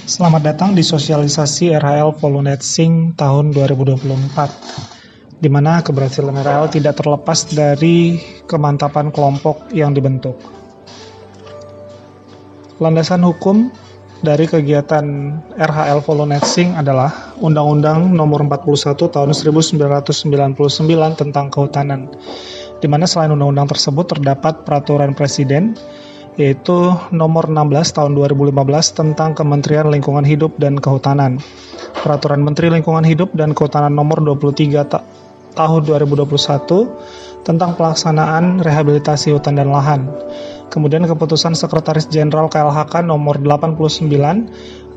Selamat datang di sosialisasi RHL Volunet-Sync tahun 2024, di mana keberhasilan RHL tidak terlepas dari kemantapan kelompok yang dibentuk. Landasan hukum dari kegiatan RHL Volunet-Sync adalah Undang-Undang Nomor 41 Tahun 1999 tentang Kehutanan, di mana selain undang-undang tersebut terdapat peraturan presiden yaitu nomor 16 tahun 2015 tentang Kementerian Lingkungan Hidup dan Kehutanan, Peraturan Menteri Lingkungan Hidup dan Kehutanan nomor 23 tahun 2021 tentang pelaksanaan rehabilitasi hutan dan lahan. Kemudian keputusan Sekretaris Jenderal KLHK nomor 89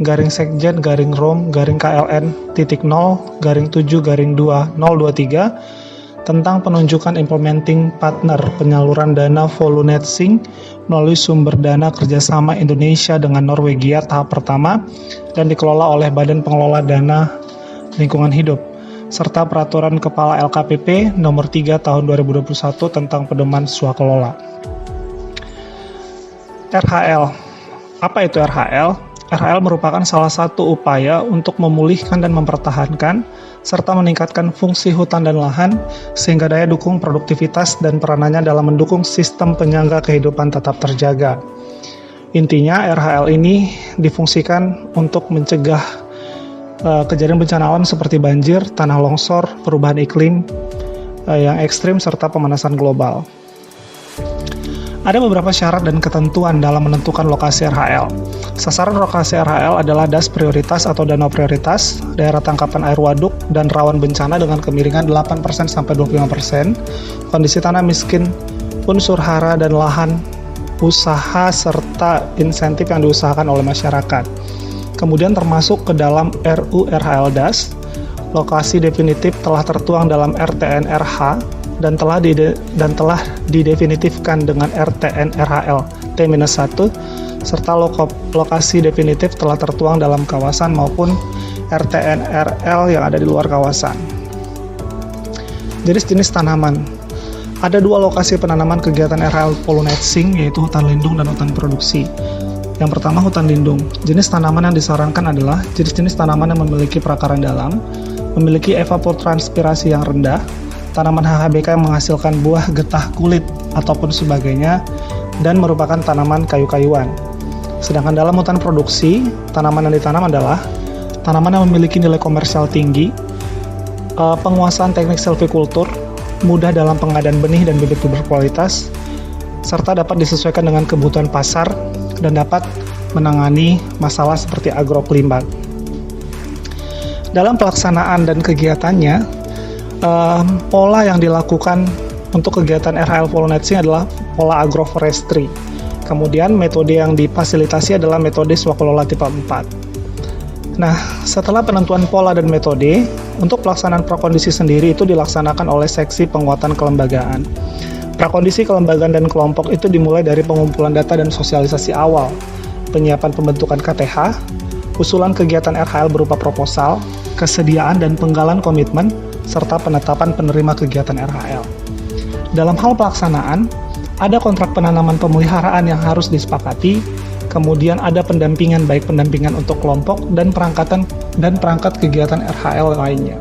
garing Sekjen garing Rom garing KLN titik 0 garing 7 garing 2 023 tentang penunjukan implementing partner penyaluran dana Volunet-Sync melalui sumber dana kerjasama Indonesia dengan Norwegia tahap pertama dan dikelola oleh Badan Pengelola Dana Lingkungan Hidup, serta Peraturan Kepala LKPP nomor 3 tahun 2021 tentang pedoman swakelola. RHL. Apa itu RHL? RHL merupakan salah satu upaya untuk memulihkan dan mempertahankan serta meningkatkan fungsi hutan dan lahan sehingga daya dukung produktivitas dan peranannya dalam mendukung sistem penyangga kehidupan tetap terjaga. Intinya RHL ini difungsikan untuk mencegah kejadian bencana alam seperti banjir, tanah longsor, perubahan iklim yang ekstrim serta pemanasan global. Ada beberapa syarat dan ketentuan dalam menentukan lokasi RHL. Sasaran lokasi RHL adalah das prioritas atau danau prioritas, daerah tangkapan air waduk, dan rawan bencana dengan kemiringan 8% sampai 25%, kondisi tanah miskin, unsur hara dan lahan usaha, serta insentif yang diusahakan oleh masyarakat. Kemudian termasuk ke dalam RU RHL DAS, lokasi definitif telah tertuang dalam RTN-RH, dan telah didefinitifkan dengan RTN RHL T-1 serta lokasi definitif telah tertuang dalam kawasan maupun RTN RL yang ada di luar kawasan. Jenis-jenis tanaman. Ada dua lokasi penanaman kegiatan RHL Volunet-Sync, yaitu hutan lindung dan hutan produksi. Yang pertama, hutan lindung. Jenis tanaman yang disarankan adalah jenis-jenis tanaman yang memiliki perakaran dalam, memiliki evapotranspirasi yang rendah, tanaman HHBK yang menghasilkan buah getah kulit ataupun sebagainya, dan merupakan tanaman kayu-kayuan. Sedangkan dalam hutan produksi, tanaman yang ditanam adalah tanaman yang memiliki nilai komersial tinggi, penguasaan teknik silvikultur, mudah dalam pengadaan benih dan bibit berkualitas, serta dapat disesuaikan dengan kebutuhan pasar dan dapat menangani masalah seperti agroklimat. Dalam pelaksanaan dan kegiatannya, pola yang dilakukan untuk kegiatan RHL Volunet-Sync adalah pola agroforestry. Kemudian metode yang difasilitasi adalah metode swakelola tipe 4. Nah, setelah penentuan pola dan metode, untuk pelaksanaan prakondisi sendiri itu dilaksanakan oleh seksi penguatan kelembagaan. Prakondisi kelembagaan dan kelompok itu dimulai dari pengumpulan data dan sosialisasi awal, penyiapan pembentukan KTH, usulan kegiatan RHL berupa proposal, kesediaan dan penggalan komitmen, serta penetapan penerima kegiatan RHL. Dalam hal pelaksanaan, ada kontrak penanaman pemeliharaan yang harus disepakati, kemudian ada pendampingan baik pendampingan untuk kelompok dan perangkat kegiatan RHL lainnya.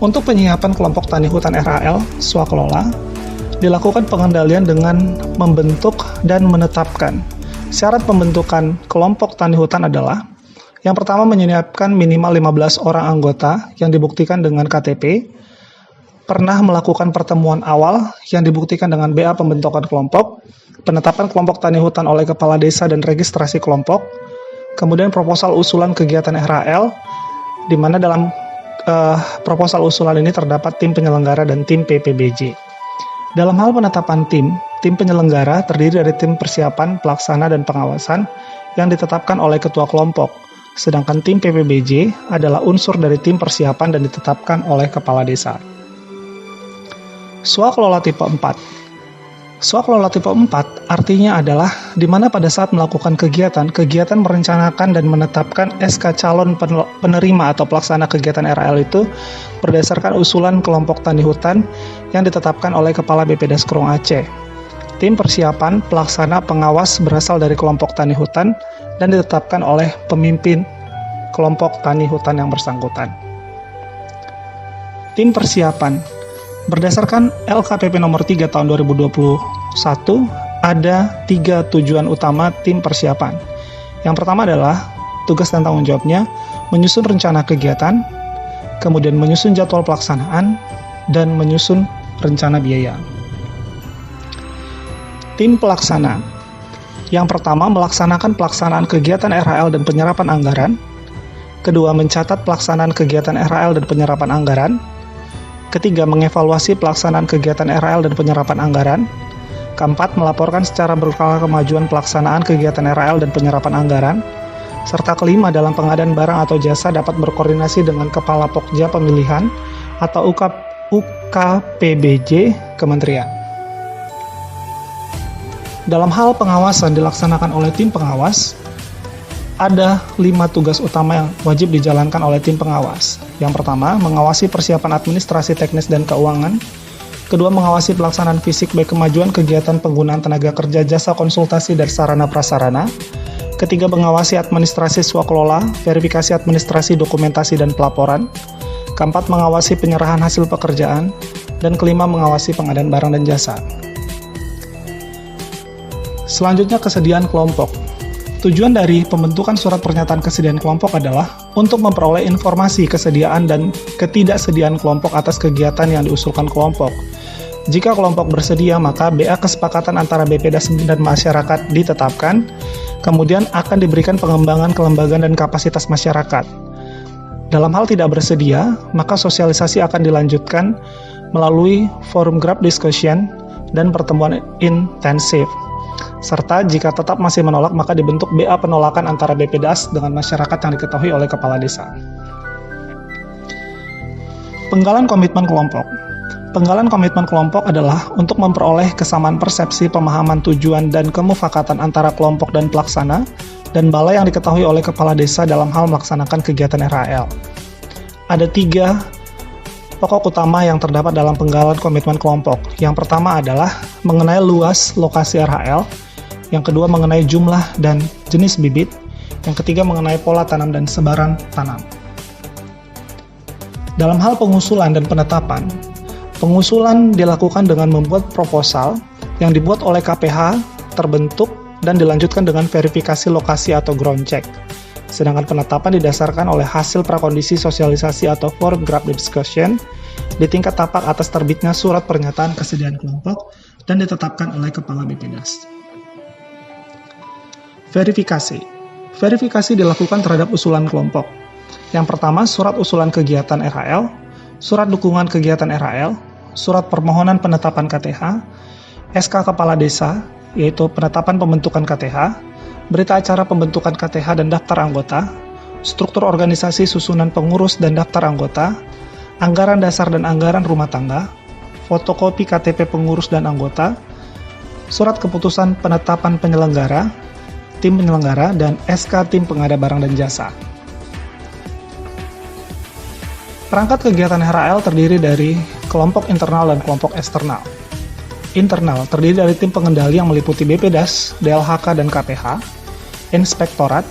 Untuk penyiapan kelompok tani hutan RHL swakelola, dilakukan pengendalian dengan membentuk dan menetapkan. Syarat pembentukan kelompok tani hutan adalah yang pertama, menyiapkan minimal 15 orang anggota yang dibuktikan dengan KTP, pernah melakukan pertemuan awal yang dibuktikan dengan BA pembentukan kelompok, penetapan kelompok tani hutan oleh kepala desa dan registrasi kelompok, kemudian proposal usulan kegiatan RHL, di mana dalam proposal usulan ini terdapat tim penyelenggara dan tim PPBJ. Dalam hal penetapan tim penyelenggara terdiri dari tim persiapan, pelaksana, dan pengawasan yang ditetapkan oleh ketua kelompok. Sedangkan tim PPBJ adalah unsur dari tim persiapan dan ditetapkan oleh kepala desa. Swakelola tipe 4. Swakelola tipe 4 artinya adalah di mana pada saat melakukan kegiatan merencanakan dan menetapkan SK calon penerima atau pelaksana kegiatan RHL itu berdasarkan usulan kelompok tani hutan yang ditetapkan oleh Kepala BPDes Kurung Aceh. Tim persiapan, pelaksana, pengawas berasal dari kelompok tani hutan dan ditetapkan oleh pemimpin kelompok tani hutan yang bersangkutan. Tim persiapan, berdasarkan LKPP nomor 3 tahun 2021, ada 3 tujuan utama tim persiapan. Yang pertama adalah tugas dan tanggung jawabnya menyusun rencana kegiatan, kemudian menyusun jadwal pelaksanaan, dan menyusun rencana biaya. Tim pelaksana. Yang pertama, melaksanakan pelaksanaan kegiatan RHL dan penyerapan anggaran. Kedua, mencatat pelaksanaan kegiatan RHL dan penyerapan anggaran. Ketiga, mengevaluasi pelaksanaan kegiatan RHL dan penyerapan anggaran. Keempat, melaporkan secara berkala kemajuan pelaksanaan kegiatan RHL dan penyerapan anggaran. Serta kelima, dalam pengadaan barang atau jasa dapat berkoordinasi dengan Kepala Pokja Pemilihan atau UKPBJ Kementerian. Dalam hal pengawasan dilaksanakan oleh tim pengawas, ada 5 tugas utama yang wajib dijalankan oleh tim pengawas. Yang pertama, mengawasi persiapan administrasi teknis dan keuangan. Kedua, mengawasi pelaksanaan fisik baik kemajuan kegiatan penggunaan tenaga kerja, jasa konsultasi, dan sarana prasarana. Ketiga, mengawasi administrasi swakelola, verifikasi administrasi, dokumentasi, dan pelaporan. Keempat, mengawasi penyerahan hasil pekerjaan. Dan kelima, mengawasi pengadaan barang dan jasa. Selanjutnya, kesediaan kelompok. Tujuan dari pembentukan surat pernyataan kesediaan kelompok adalah untuk memperoleh informasi kesediaan dan ketidaksediaan kelompok atas kegiatan yang diusulkan kelompok. Jika kelompok bersedia, maka BA kesepakatan antara BPDAS dan masyarakat ditetapkan, kemudian akan diberikan pengembangan kelembagaan dan kapasitas masyarakat. Dalam hal tidak bersedia, maka sosialisasi akan dilanjutkan melalui forum group discussion dan pertemuan intensif. Serta jika tetap masih menolak, maka dibentuk BA penolakan antara BPDAS dengan masyarakat yang diketahui oleh kepala desa. Penggalan komitmen kelompok. Penggalan komitmen kelompok adalah untuk memperoleh kesamaan persepsi, pemahaman, tujuan, dan kemufakatan antara kelompok dan pelaksana dan balai yang diketahui oleh kepala desa dalam hal melaksanakan kegiatan RHL. Ada 3 pokok utama yang terdapat dalam penggalan komitmen kelompok. Yang pertama adalah mengenai luas lokasi RHL. Yang kedua mengenai jumlah dan jenis bibit. Yang ketiga mengenai pola tanam dan sebaran tanam. Dalam hal pengusulan dan penetapan, pengusulan dilakukan dengan membuat proposal yang dibuat oleh KPH, terbentuk, dan dilanjutkan dengan verifikasi lokasi atau ground check. Sedangkan penetapan didasarkan oleh hasil prakondisi sosialisasi atau forum group discussion di tingkat tapak atas terbitnya surat pernyataan kesediaan kelompok dan ditetapkan oleh Kepala BPDAS. Verifikasi. Verifikasi dilakukan terhadap usulan kelompok. Yang pertama, surat usulan kegiatan RHL, surat dukungan kegiatan RHL, surat permohonan penetapan KTH, SK Kepala Desa, yaitu penetapan pembentukan KTH, berita acara pembentukan KTH dan daftar anggota, struktur organisasi susunan pengurus dan daftar anggota, anggaran dasar dan anggaran rumah tangga, fotokopi KTP pengurus dan anggota, surat keputusan penetapan penyelenggara, tim penyelenggara, dan SK tim pengada barang dan jasa. Perangkat kegiatan RHL terdiri dari kelompok internal dan kelompok eksternal. Internal terdiri dari tim pengendali yang meliputi BPDAS, DLHK, dan KPH, Inspektorat,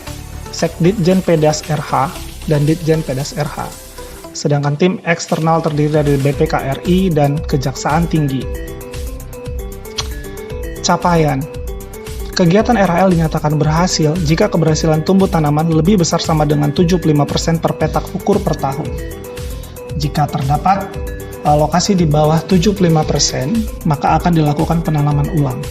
Sekditjen Pedas RH, dan Ditjen Pedas RH. Sedangkan tim eksternal terdiri dari BPKRI dan Kejaksaan Tinggi. Capaian. Kegiatan RHL dinyatakan berhasil jika keberhasilan tumbuh tanaman lebih besar sama dengan 75% per petak ukur per tahun. Jika terdapat lokasi di bawah 75%, maka akan dilakukan penanaman ulang.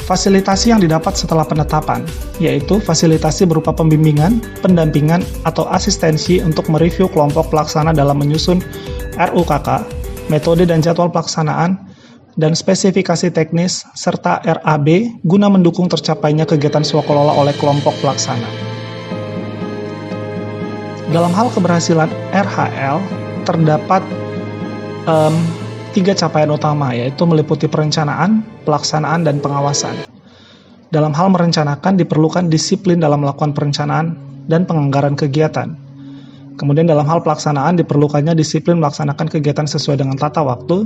Fasilitasi yang didapat setelah penetapan, yaitu fasilitasi berupa pembimbingan, pendampingan, atau asistensi untuk mereview kelompok pelaksana dalam menyusun RUKK, metode dan jadwal pelaksanaan, dan spesifikasi teknis, serta RAB guna mendukung tercapainya kegiatan swakelola oleh kelompok pelaksana. Dalam hal keberhasilan RHL, terdapat 3 capaian utama, yaitu meliputi perencanaan, pelaksanaan, dan pengawasan. Dalam hal merencanakan, diperlukan disiplin dalam melakukan perencanaan dan penganggaran kegiatan. Kemudian dalam hal pelaksanaan, diperlukannya disiplin melaksanakan kegiatan sesuai dengan tata waktu.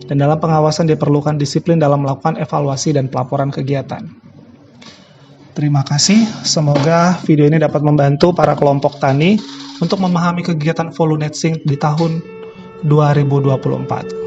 Dan dalam pengawasan diperlukan disiplin dalam melakukan evaluasi dan pelaporan kegiatan. Terima kasih, semoga video ini dapat membantu para kelompok tani untuk memahami kegiatan Volunetzing di tahun 2024.